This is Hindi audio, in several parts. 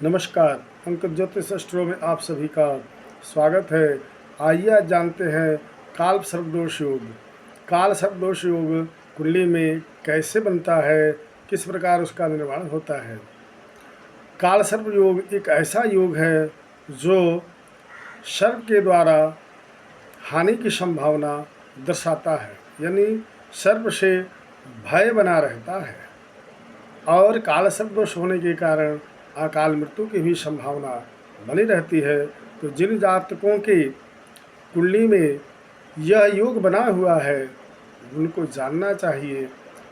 नमस्कार। अंक ज्योतिष शास्त्रों में आप सभी का स्वागत है। आइए आज जानते हैं काल सर्पदोष योग। काल सर्पदोष योग कुंडली में कैसे बनता है, किस प्रकार उसका निर्माण होता है। काल सर्प योग एक ऐसा योग है जो सर्प के द्वारा हानि की संभावना दर्शाता है, यानी सर्प से भय बना रहता है और काल सर्प दोष होने के कारण अकाल मृत्यु की भी संभावना बनी रहती है। तो जिन जातकों की कुंडली में यह योग बना हुआ है उनको जानना चाहिए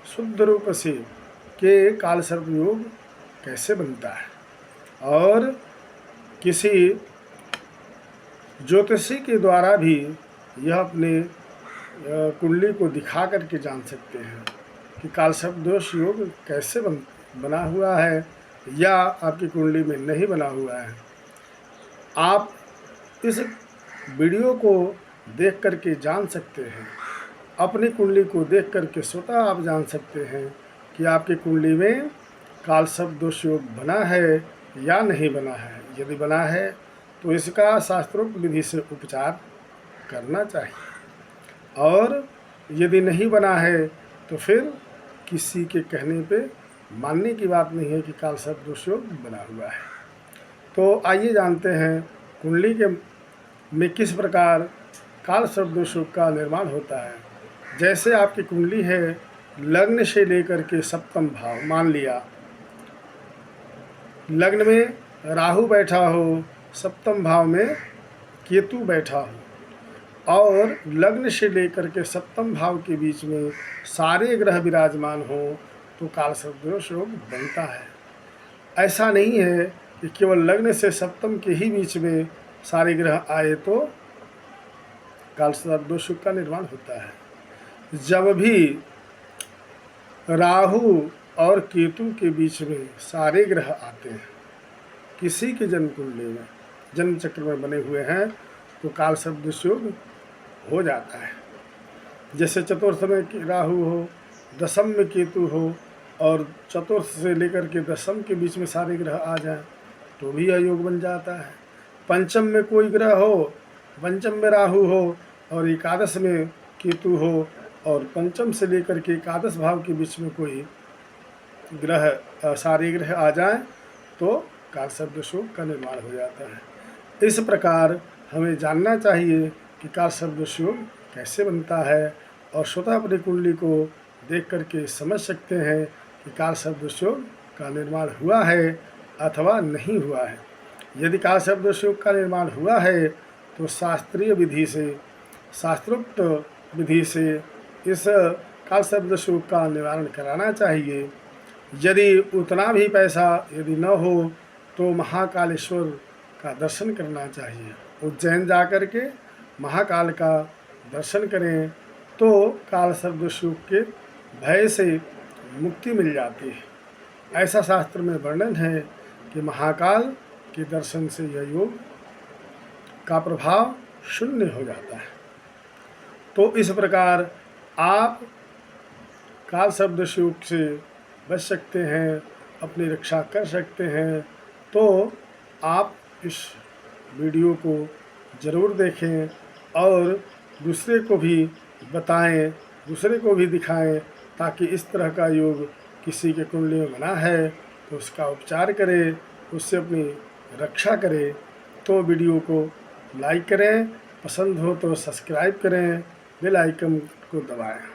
शुद्ध रूप से कि काल सर्प योग कैसे बनता है, और किसी ज्योतिषी के द्वारा भी यह अपने कुंडली को दिखा करके जान सकते हैं कि काल सर्प दोष योग कैसे बना हुआ है या आपकी कुंडली में नहीं बना हुआ है। आप इस वीडियो को देख करके जान सकते हैं, अपनी कुंडली को देख करके स्वतः आप जान सकते हैं कि आपकी कुंडली में काल सर्प दोष योग बना है या नहीं बना है। यदि बना है तो इसका शास्त्रोक्त विधि से उपचार करना चाहिए, और यदि नहीं बना है तो फिर किसी के कहने पे मानने की बात नहीं है कि काल सर्प दोष योग बना हुआ है। तो आइए जानते हैं कुंडली के में किस प्रकार काल सर्प दोष योग का निर्माण होता है। जैसे आपकी कुंडली है, लग्न से लेकर के सप्तम भाव, मान लिया लग्न में राहु बैठा हो, सप्तम भाव में केतु बैठा हो और लग्न से लेकर के सप्तम भाव के बीच में सारे ग्रह विराजमान हो तो काल सर्प दोष योग बनता है। ऐसा नहीं है कि केवल लग्न से सप्तम के ही बीच में सारे ग्रह आए तो काल सर्प दोष योग का निर्माण होता है। जब भी राहु और केतु के बीच में सारे ग्रह आते हैं, किसी के जन्म कुंडली में जन्म चक्र में बने हुए हैं तो काल सर्प दोष योग हो जाता है। जैसे चतुर्थ में राहु हो, दशम में केतु हो और चतुर्थ से लेकर के दशम के बीच में सारे ग्रह आ जाएं तो भी यह योग बन जाता है। पंचम में कोई ग्रह हो, पंचम में राहु हो और एकादश में केतु हो और पंचम से लेकर के एकादश भाव के बीच में कोई ग्रह सारे ग्रह आ जाएं तो काल सर्प दोष योग का निर्माण हो जाता है। इस प्रकार हमें जानना चाहिए कि काल सर्प दोष योग कैसे बनता है, और स्वतः अपनी कुंडली को देख करके समझ सकते हैं कि काल सर्प दोष योग का निर्माण हुआ है अथवा नहीं हुआ है। यदि काल सर्प दोष योग का निर्माण हुआ है तो शास्त्रीय विधि से, शास्त्रोक्त विधि से इस काल सर्प दोष योग का निवारण कराना चाहिए। यदि उतना भी पैसा यदि न हो तो महाकालेश्वर का दर्शन करना चाहिए। उज्जैन जा कर के महाकाल का दर्शन करें तो काल सर्प दोष योग के भय से मुक्ति मिल जाती है। ऐसा शास्त्र में वर्णन है कि महाकाल के दर्शन से यह योग का प्रभाव शून्य हो जाता है। तो इस प्रकार आप काल सर्प दोष योग से बच सकते हैं, अपनी रक्षा कर सकते हैं। तो आप इस वीडियो को ज़रूर देखें और दूसरे को भी बताएं, दूसरे को भी दिखाएं, ताकि इस तरह का योग किसी के कुंडली में बना है तो उसका उपचार करें, उससे अपनी रक्षा करें। तो वीडियो को लाइक करें, पसंद हो तो सब्सक्राइब करें, बेल आइकन को दबाएं।